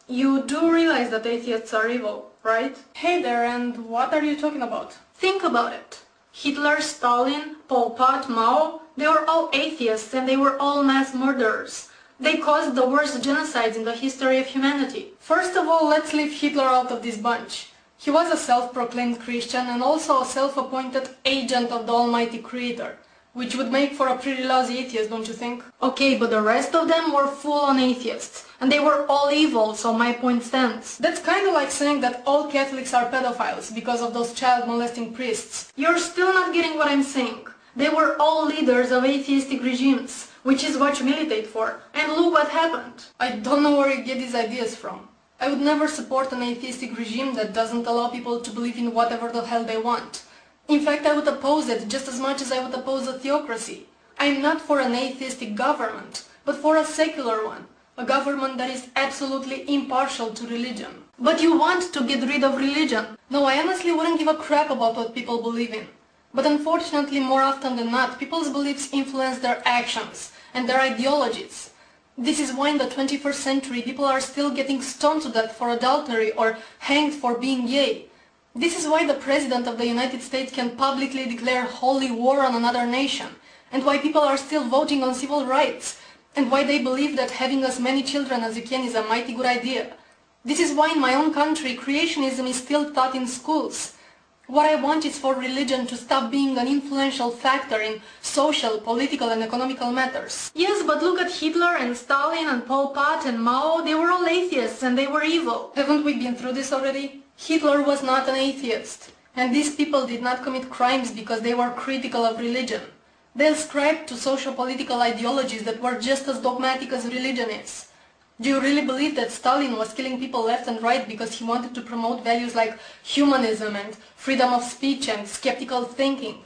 You do realize that atheists are evil, right? Hey there, and what are you talking about? Think about it. Hitler, Stalin, Pol Pot, Mao, they were all atheists and they were all mass murderers. They caused the worst genocides in the history of humanity. First of all, let's leave Hitler out of this bunch. He was a self-proclaimed Christian and also a self-appointed agent of the Almighty Creator, which would make for a pretty lousy atheist, don't you think? Okay, but the rest of them were full-on atheists, and they were all evil, so my point stands. That's kind of like saying that all Catholics are pedophiles because of those child-molesting priests. You're still not getting what I'm saying. They were all leaders of atheistic regimes, which is what you militate for, and look what happened. I don't know where you get these ideas from. I would never support an atheistic regime that doesn't allow people to believe in whatever the hell they want. In fact, I would oppose it just as much as I would oppose a theocracy. I'm not for an atheistic government, but for a secular one. A government that is absolutely impartial to religion. But you want to get rid of religion. No, I honestly wouldn't give a crap about what people believe in. But unfortunately, more often than not, people's beliefs influence their actions and their ideologies. This is why in the 21st century people are still getting stoned to death for adultery or hanged for being gay. This is why the President of the United States can publicly declare holy war on another nation, and why people are still voting on civil rights, and why they believe that having as many children as you can is a mighty good idea. This is why in my own country creationism is still taught in schools. What I want is for religion to stop being an influential factor in social, political and economical matters. Yes, but look at Hitler and Stalin and Pol Pot and Mao, they were all atheists and they were evil. Haven't we been through this already? Hitler was not an atheist, and these people did not commit crimes because they were critical of religion. They ascribed to social-political ideologies that were just as dogmatic as religion is. Do you really believe that Stalin was killing people left and right because he wanted to promote values like humanism and freedom of speech and skeptical thinking?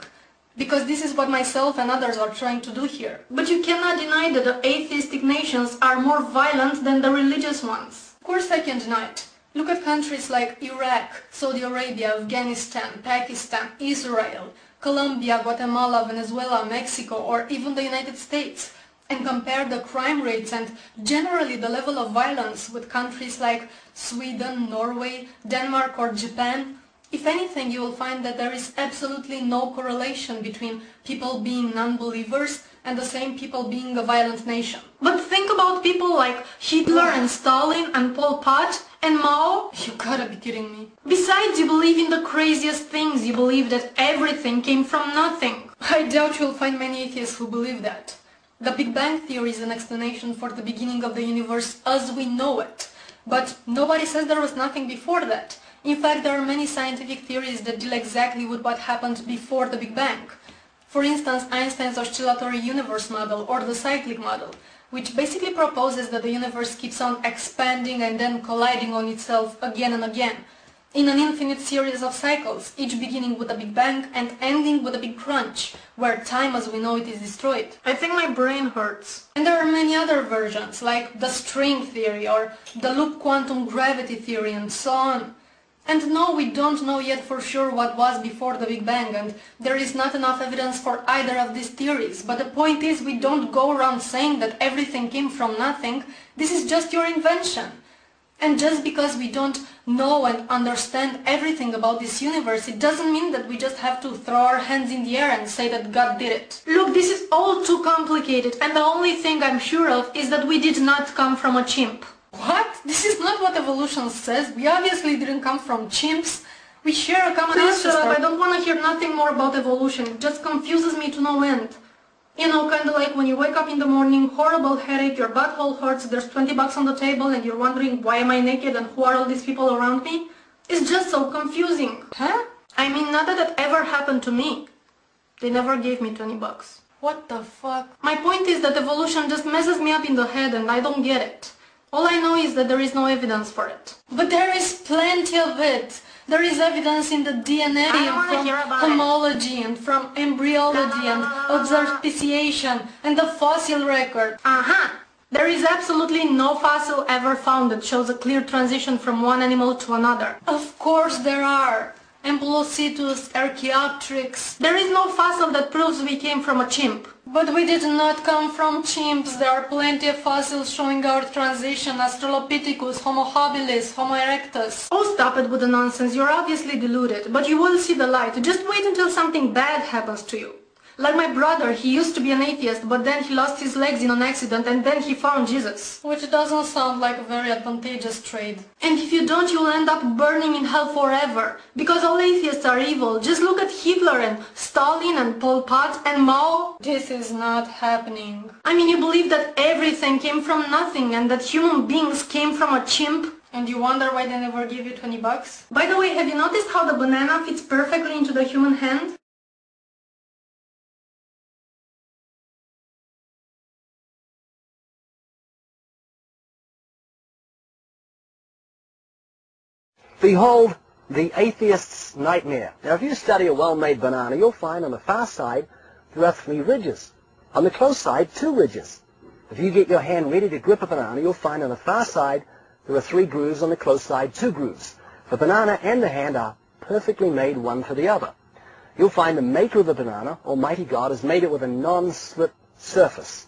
Because this is what myself and others are trying to do here. But you cannot deny that the atheistic nations are more violent than the religious ones. Of course I can deny it. Look at countries like Iraq, Saudi Arabia, Afghanistan, Pakistan, Israel, Colombia, Guatemala, Venezuela, Mexico, or even the United States, and compare the crime rates and generally the level of violence with countries like Sweden, Norway, Denmark or Japan. If anything, you will find that there is absolutely no correlation between people being non-believers and the same people being a violent nation. But think about people like Hitler and Stalin and Pol Pot and Mao. You gotta be kidding me. Besides, you believe in the craziest things. You believe that everything came from nothing. I doubt you'll find many atheists who believe that. The Big Bang Theory is an explanation for the beginning of the universe as we know it. But nobody says there was nothing before that. In fact, there are many scientific theories that deal exactly with what happened before the Big Bang. For instance, Einstein's oscillatory universe model or the cyclic model, which basically proposes that the universe keeps on expanding and then colliding on itself again and again, in an infinite series of cycles, each beginning with a Big Bang and ending with a big crunch, where time as we know it is destroyed. I think my brain hurts. And there are many other versions, like the string theory or the loop quantum gravity theory and so on. And no, we don't know yet for sure what was before the Big Bang, and there is not enough evidence for either of these theories. But the point is, we don't go around saying that everything came from nothing. This is just your invention. And just because we don't know and understand everything about this universe, it doesn't mean that we just have to throw our hands in the air and say that God did it. Look, this is all too complicated, and the only thing I'm sure of is that we did not come from a chimp. What? This is not what evolution says. We obviously didn't come from chimps. We share a common Please shut ancestor. up, I don't want to hear nothing more about evolution. It just confuses me to no end. You know, kinda like when you wake up in the morning, horrible headache, your butthole hurts, there's 20 bucks on the table and you're wondering why am I naked and who are all these people around me? It's just so confusing. Huh? I mean, not that that ever happened to me. They never gave me 20 bucks. What the fuck? My point is that evolution just messes me up in the head and I don't get it. All I know is that there is no evidence for it. But there is plenty of it. There is evidence in the DNA and from homology and from embryology and observed speciation and the fossil record. There is absolutely no fossil ever found that shows a clear transition from one animal to another. Of course there are. Ambulocetus, Archaeopteryx. There is no fossil that proves we came from a chimp. But we did not come from chimps. There are plenty of fossils showing our transition: Australopithecus, Homo habilis, Homo erectus. Oh, stop it with the nonsense. You're obviously deluded, but you will see the light. Just wait until something bad happens to you. Like my brother, he used to be an atheist, but then he lost his legs in an accident and then he found Jesus. Which doesn't sound like a very advantageous trade. And if you don't, you'll end up burning in hell forever. Because all atheists are evil. Just look at Hitler and Stalin and Pol Pot and Mao. This is not happening. I mean, you believe that everything came from nothing and that human beings came from a chimp? And you wonder why they never give you 20 bucks? By the way, have you noticed how the banana fits perfectly into the human hand? Behold, the atheist's nightmare. Now, if you study a well-made banana, you'll find on the far side there are 3 ridges. On the close side, 2 ridges. If you get your hand ready to grip a banana, you'll find on the far side there are 3 grooves, on the close side 2 grooves. The banana and the hand are perfectly made one for the other. You'll find the maker of the banana, Almighty God, has made it with a non-slip surface.